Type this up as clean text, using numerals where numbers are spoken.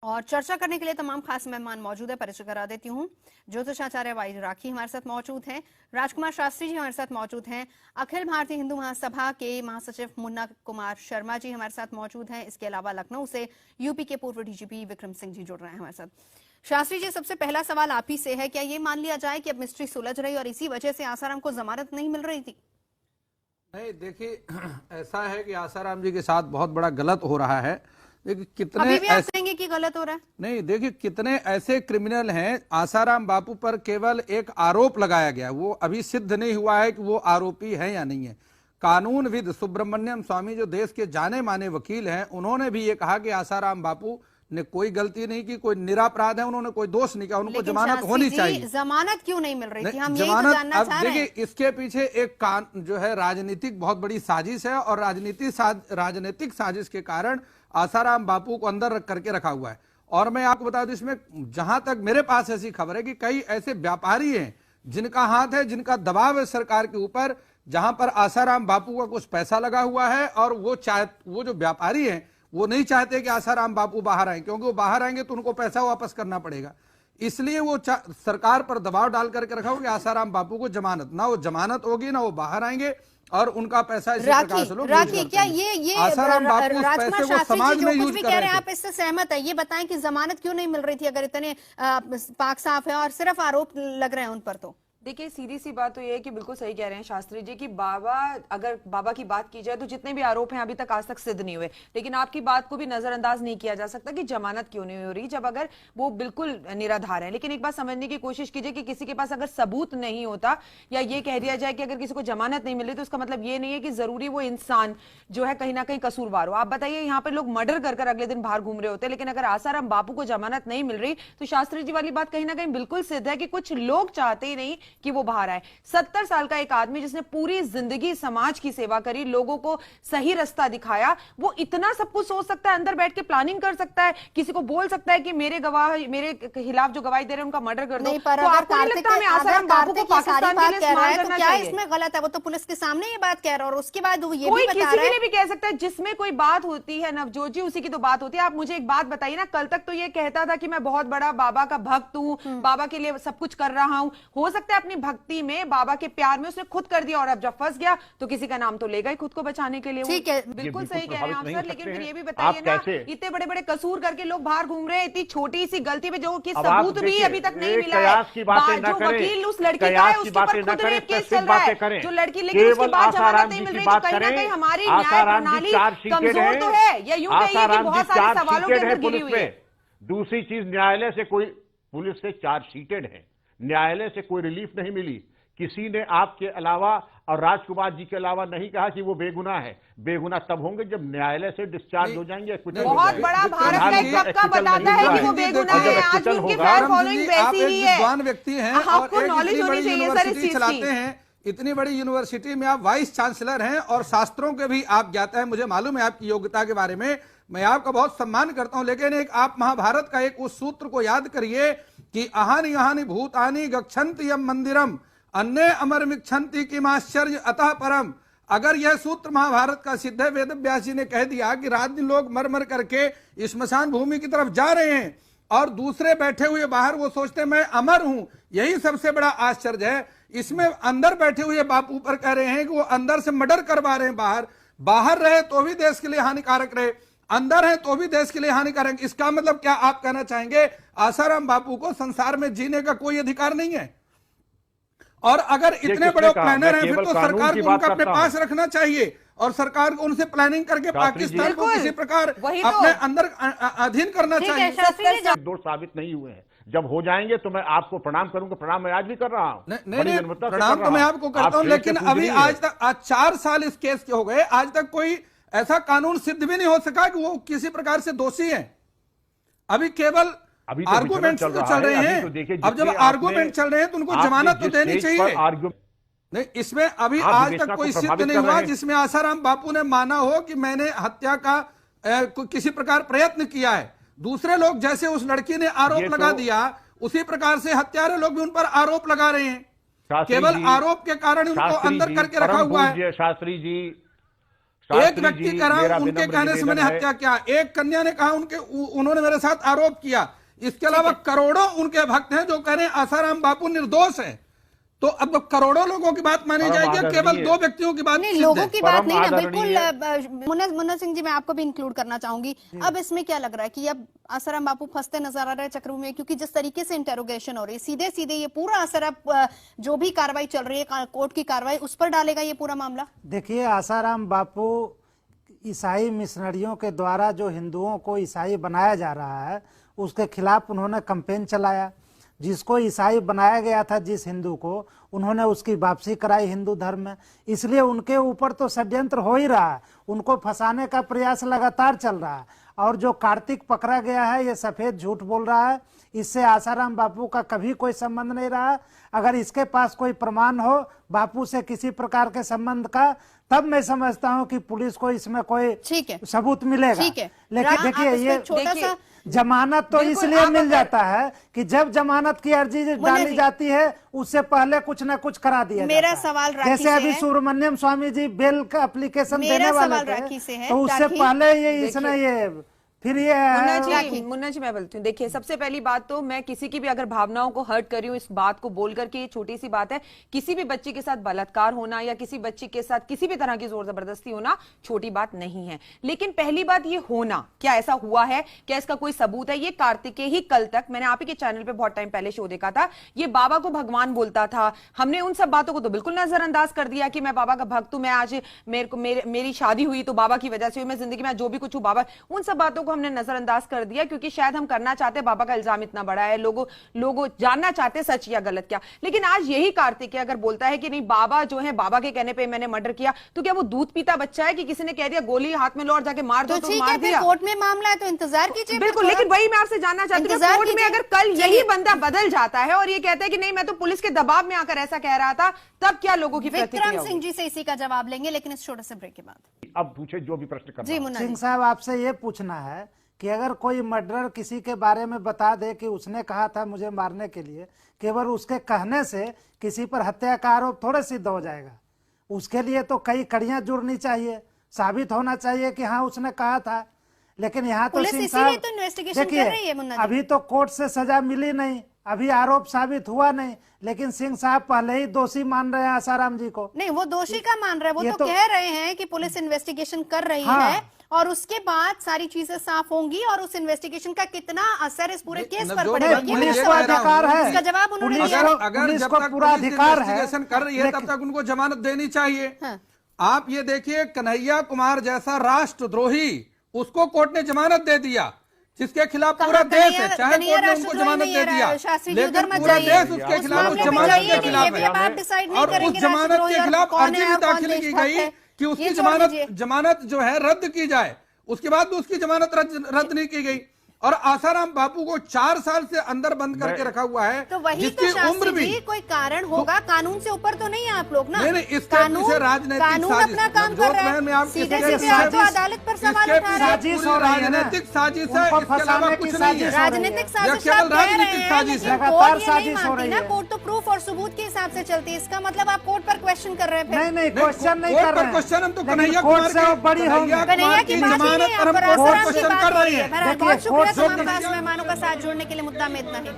और चर्चा करने के लिए तमाम खास मेहमान मौजूद है। परिचय करा देती हूँ। ज्योतिषाचार्य वाई राखी हमारे साथ मौजूद हैं, राजकुमार शास्त्री जी हमारे साथ मौजूद हैं, अखिल भारतीय हिंदू महासभा के महासचिव मुन्ना कुमार शर्मा जी हमारे साथ मौजूद हैं। इसके अलावा लखनऊ से यूपी के पूर्व डीजीपी विक्रम सिंह जी जुड़ रहे हैं हमारे साथ। शास्त्री जी, सबसे पहला सवाल आप ही से है, क्या ये मान लिया जाए कि अब मिस्ट्री सुलझ रही और इसी वजह से आसाराम को जमानत नहीं मिल रही थी? नहीं, देखिए ऐसा है कि आसाराम जी के साथ बहुत बड़ा गलत हो रहा है। देखिए कितने अभी भी आप कहेंगे कि गलत हो रहा है? नहीं, देखिए कितने ऐसे क्रिमिनल हैं। आसाराम बापू पर केवल एक आरोप लगाया गया, वो अभी सिद्ध नहीं हुआ है कि वो आरोपी है या नहीं है। कानूनविद सुब्रमण्यम स्वामी जो देश के जाने माने वकील हैं, उन्होंने भी ये कहा कि आसाराम बापू ने कोई गलती नहीं की, कोई निरापराध है, उन्होंने कोई दोष नहीं किया, उनको जमानत होनी चाहिए। जमानत क्यों नहीं मिल रही थी? हम यही तो जानना चाह रहे हैं। देखिए इसके पीछे एक जो है राजनीतिक बहुत बड़ी साजिश है, और राजनीतिक साजिश के कारण आसाराम बापू को अंदर रख करके रखा हुआ है। और मैं आपको बता दूं, इसमें जहां तक मेरे पास ऐसी खबर है कि कई ऐसे व्यापारी हैं जिनका हाथ है, जिनका दबाव है सरकार के ऊपर, जहां पर आसाराम बापू का कुछ पैसा लगा हुआ है, और वो जो व्यापारी हैं वो नहीं चाहते कि आसाराम बापू बाहर आए, क्योंकि वो बाहर आएंगे तो उनको पैसा वापस करना पड़ेगा। इसलिए वो सरकार पर दबाव डाल करके रखा हो कि आसाराम बापू को जमानत ना, वो जमानत होगी ना वो बाहर आएंगे, और उनका पैसा इसी प्रकार से लोग राखी, क्या ये आसाराम बापू उस पैसे को समाज में यूज कर रहे हैं? आप इससे सहमत है? ये बताएं कि जमानत क्यों नहीं मिल रही थी अगर इतने पाक साफ है और सिर्फ आरोप लग रहे हैं उन पर? तो देखिए, सीधी सी बात तो ये है कि बिल्कुल सही कह रहे हैं शास्त्री जी कि अगर बाबा की बात की जाए तो जितने भी आरोप हैं अभी तक आज तक सिद्ध नहीं हुए। लेकिन आपकी बात को भी नजरअंदाज नहीं किया जा सकता कि जमानत क्यों नहीं हो रही जब अगर वो बिल्कुल निराधार है। लेकिन एक बात समझने की कोशिश कीजिए कि किसी के पास अगर सबूत नहीं होता, या ये कह दिया जाए कि अगर किसी को जमानत नहीं मिल रही, तो उसका मतलब ये नहीं है कि जरूरी वो इंसान जो है कहीं ना कहीं कसूरवार हो। आप बताइए, यहाँ पे लोग मर्डर कर अगले दिन बाहर घूम रहे होते, लेकिन अगर आसाराम बापू को जमानत नहीं मिल रही तो शास्त्री जी वाली बात कहीं ना कहीं बिल्कुल सिद्ध है कि कुछ लोग चाहते ही नहीं कि वो बाहर आए। 70 साल का एक आदमी जिसने पूरी जिंदगी समाज की सेवा करी, लोगों को सही रास्ता दिखाया, वो इतना सब कुछ सोच सकता है, अंदर बैठ के प्लानिंग कर सकता है, किसी को बोल सकता है कि मेरे खिलाफ जो गवाही दे रहे हैं उनका मर्डर कर दो। नहीं, पर तो आपको नहीं लगता हमें आसाराम बापू को पाकिस्तान के लिए इस्तेमाल करना क्या चाहिए? इसमें गलत है? वो तो पुलिस के सामने ये बात कह रहा है, और उसके बाद वो ये कोई भी बता किसी रहा के लिए भी कह सकता है। जिसमें कोई बात होती है नवजोत जी, उसी की तो बात होती है। आप मुझे एक बात बताइए ना, कल तक तो ये कहता था कि मैं बहुत बड़ा बाबा का भक्त हूँ, बाबा के लिए सब कुछ कर रहा हूँ। हो सकता है अपनी भक्ति में, बाबा के प्यार में उसने खुद कर दिया, और अब जब फंस गया तो किसी का नाम तो लेगा ही खुद को बचाने के लिए। ठीक है, बिल्कुल सही कह रहे हैं आप सर। लेकिन फिर ये भी बताइए ना, इतने बड़े बड़े कसूर करके लोग बाहर घूम रहे हैं, इतनी छोटी सी गलती पे जो कि सबूत भी अभी तक नहीं मिला है। जो वकील उस लड़की का है उसके ऊपर खुद रेप केस चल रहा है जो लड़की, लेकिन उसके बाद जमानत नहीं मिल रही। तो कहीं ना कहीं हमारी न्याय प्रणाली कमजोर तो है, या यूं कहिए कि बहुत सारे सवालों के अंदर घिरी हुई है। दूसरी चीज, न्यायालय से कोई, पुलिस से चार्जशीटेड है, न्यायालय से कोई रिलीफ नहीं मिली। किसी ने आपके अलावा और राजकुमार जी के अलावा नहीं कहा कि वो बेगुनाह है। बेगुनाह तब होंगे जब न्यायालय से डिस्चार्ज हो जाएंगे। बहुत बड़ा भारत का एक तबका बताता है कि वो बेगुनाह है। आज भी उनकी फैन फॉलोइंग वैसी ही है। विद्वान व्यक्ति हैं आपको और नॉलेज होनी चाहिए सर इस चीज चलाते हैं। इतनी बड़ी यूनिवर्सिटी में आप वाइस चांसलर हैं, और शास्त्रों के भी आप ज्ञाता हैं। मुझे मालूम है आपकी योग्यता के बारे में, मैं आपका बहुत सम्मान करता हूं। लेकिन एक आप महाभारत का एक उस सूत्र को याद करिए कि अहानि अहानि भूतानि गच्छन्ति यम मंदिरम अन्य अमर मिक्षन्ति किमाश्चर्य अतः परम। अगर यह सूत्र महाभारत का सिद्ध है, वेद व्यास जी ने कह दिया कि रात दिन लोग मर मर करके स्मशान भूमि की तरफ जा रहे हैं, और दूसरे बैठे हुए बाहर वो सोचते मैं अमर हूं। यही सबसे बड़ा आश्चर्य है। इसमें अंदर बैठे हुए बापू पर कह रहे हैं कि वो अंदर से मर्डर करवा रहे हैं। बाहर रहे तो भी देश के लिए हानिकारक रहे, अंदर है तो भी देश के लिए हानिकारक। इसका मतलब क्या आप कहना चाहेंगे आसाराम बापू को संसार में जीने का कोई अधिकार नहीं है? और अगर इतने बड़े प्लानर हैं, फिर तो सरकार को उनका अपने पास रखना चाहिए, और सरकार को उनसे प्लानिंग करके पाकिस्तान को किसी प्रकार अपने अंदर अधीन करना चाहिए। दोष साबित नहीं हुए हैं, जब हो जाएंगे तो मैं आपको प्रणाम करूंगा। प्रणाम मैं आज भी कर रहा हूं। नहीं, प्रणाम तो मैं आपको करता हूं, लेकिन अभी आज तक 4 साल इस केस के हो गए, आज तक कोई ऐसा कानून सिद्ध भी नहीं हो सका कि वो किसी प्रकार से दोषी है। अभी केवल आर्गूमेंट चल रहे हैं। अब जब आर्गूमेंट चल रहे हैं तो उनको जमानत तो देनी चाहिए। नहीं, इसमें अभी आज तक कोई सिद्ध नहीं हुआ जिसमें आसाराम बापू ने माना हो कि मैंने हत्या का किसी प्रकार प्रयत्न किया है। दूसरे लोग जैसे उस लड़की ने आरोप लगा दिया, उसी प्रकार से हत्यारे लोग भी उन पर आरोप लगा रहे हैं। केवल आरोप के कारण उनको अंदर करके रखा हुआ है। एक व्यक्ति का नाम उनके कहने से मैंने हत्या किया, एक कन्या ने कहा उन्होंने मेरे साथ आरोप किया। इसके अलावा करोड़ों उनके भक्त हैं जो कह रहे हैं आसाराम बापू निर्दोष हैं। तो अब करोड़ों लोगों की बात मानी जाएगी, केवल दो व्यक्तियों की बात नहीं, लोगों की बात नहीं ना, बिल्कुल। मुन्ना सिंह जी, मैं आपको भी इंक्लूड करना चाहूंगी। अब इसमें क्या लग रहा है कि अब आसाराम बापू फंसते नजर आ रहे हैं चक्रों में, क्योंकि जिस तरीके से इंटेरोगेशन हो रही है, सीधे सीधे ये पूरा असर अब जो भी कार्रवाई चल रही है, कोर्ट की कार्रवाई, उस पर डालेगा ये पूरा मामला। देखिए, आसाराम बापू ईसाई मिशनरियों के द्वारा जो हिंदुओं को ईसाई बनाया जा रहा है, उसके खिलाफ उन्होंने कैंपेन चलाया। जिसको ईसाई बनाया गया था, जिस हिंदू को, उन्होंने उसकी वापसी कराई हिंदू धर्म में। इसलिए उनके ऊपर तो षड्यंत्र हो ही रहा है, उनको फंसाने का प्रयास लगातार चल रहा है। और जो कार्तिक पकड़ा गया है, ये सफेद झूठ बोल रहा है। इससे आसाराम बापू का कभी कोई संबंध नहीं रहा। अगर इसके पास कोई प्रमाण हो बापू से किसी प्रकार के संबंध का, तब मैं समझता हूं कि पुलिस को इसमें कोई सबूत मिलेगा। लेकिन देखिए, ये जमानत तो इसलिए मिल जाता है कि जब जमानत की अर्जी डाली जाती है, उससे पहले कुछ ना कुछ करा दिया मेरा जाता है। सवाल जैसे अभी सुब्रमण्यम स्वामी जी बेल का एप्लीकेशन देने वाले थे, तो उससे पहले ये इसने ये फिर ये मुन्ना जी मैं बोलती हूँ, देखिए, सबसे पहली बात तो मैं किसी की भी अगर भावनाओं को हर्ट कर रही हूँ इस बात को बोल करके, ये छोटी सी बात है। किसी भी बच्ची के साथ बलात्कार होना या किसी बच्ची के साथ किसी भी तरह की जोर जबरदस्ती होना छोटी बात नहीं है। लेकिन पहली बात ये होना, क्या ऐसा हुआ है, क्या इसका कोई सबूत है? ये कार्तिकेय ही कल तक, मैंने आप ही के चैनल पे बहुत टाइम पहले शो देखा था, ये बाबा को भगवान बोलता था। हमने उन सब बातों को तो बिल्कुल नजरअंदाज कर दिया कि मैं बाबा का भक्त हूं, मैं आज मेरी शादी हुई तो बाबा की वजह से हुई, मैं जिंदगी में जो भी कुछ हूं बाबा, उन सब बातों को हमने नजरअंदाज कर दिया, क्योंकि शायद हम करना चाहते बाबा का इल्जाम इतना बड़ा है, लोगों जानना चाहते सच या गलत क्या। लेकिन आज यही कार्तिक अगर बोलता है कि नहीं, बाबा जो है, बाबा के कहने पे मैंने मर्डर किया, तो क्या वो दूध पीता बच्चा है कि किसी ने कह दिया गोली हाथ में लो और जाके मार दो, तो मार दिया? कोर्ट में मामला है तो इंतजार कीजिए। बिल्कुल, लेकिन वही मैं आपसे जानना चाहती हूँ, कोर्ट में अगर कल यही बंदा बदल जाता है और ये कहता है कि नहीं मैं तो पुलिस के दबाव में आकर ऐसा कह रहा था, तब क्या लोगों की प्रतिक्रिया? विक्रम सिंह जी से इसी का जवाब लेंगे, लेकिन इस छोटे से ब्रेक के बाद। अब पूछे जो भी प्रश्न करना। जी मुन्ना सिंह साहब, आपसे ये पूछना है कि अगर कोई मर्डरर किसी के बारे में बता दे कि उसने कहा था मुझे मारने के लिए, केवल उसके कहने से किसी पर हत्या का आरोप थोड़े सिद्ध हो जाएगा। उसके लिए तो कई कड़ियां जुड़नी चाहिए, साबित होना चाहिए कि हाँ उसने कहा था। लेकिन यहाँ तो सिंह साहब देखिए, अभी तो कोर्ट से सजा मिली नहीं, अभी आरोप साबित हुआ नहीं, लेकिन सिंह साहब पहले ही दोषी मान रहे हैं आसाराम जी को। नहीं, वो दोषी का मान रहे हैं, वो तो कह रहे हैं कि पुलिस इन्वेस्टिगेशन कर रही है और उसके बाद सारी चीजें साफ होंगी और उस इन्वेस्टिगेशन का कितना असर इस पूरे केस पर पड़ेगा, पुलिस को अधिकार है, इसका जवाब उन्होंने दिया। अगर जब तक पूरा अधिकार है कर रही है, तब तक उनको जमानत देनी चाहिए। आप ये देखिए, कन्हैया कुमार जैसा राष्ट्रद्रोही, उसको कोर्ट ने जमानत दे दिया, जिसके खिलाफ पूरा देश है, चाहे कोर्ट ने उनको जमानत दे दिया, लेकिन पूरा देश उसके खिलाफ जमानत के खिलाफ है। और उस जमानत के खिलाफ अर्जी भी दाखिल की गई कि उसकी जमानत जो है रद्द की जाए। उसके बाद भी उसकी जमानत रद्द नहीं की गई और आसाराम बापू को 4 साल से अंदर बंद करके रखा हुआ है। तो वही जिसकी तो उम्र भी कोई कारण होगा, कानून से ऊपर तो नहीं है आप लोग ना। नहीं, इसके पीछे राजनीतिक अपना काम कर रहा है, सीधे सीधे आप तो अदालत पर सवाल उठा रहे हैं। राजनीतिक साजिश है, इसके अलावा कुछ नहीं है। राजनीतिक साजिश, केवल राजनीतिक साजिश है। लगातार साजिश हो रही है। कोर्ट तो प्रूफ और सबूत के हिसाब से चलती है, इसका मतलब आप कोर्ट पर क्वेश्चन कर रहे हैं। नहीं, क्वेश्चन नहीं कर रहे हैं। क्वेश्चन हम तो कन्हैया कुमार से बड़ी होगी, कन्हैया की बात ही नहीं है, क्वेश्चन कर रही है। बहुत शुक्रिया तमाम खास मेहमानों का साथ जोड़ने के लिए। मुद्दा में इतना ही।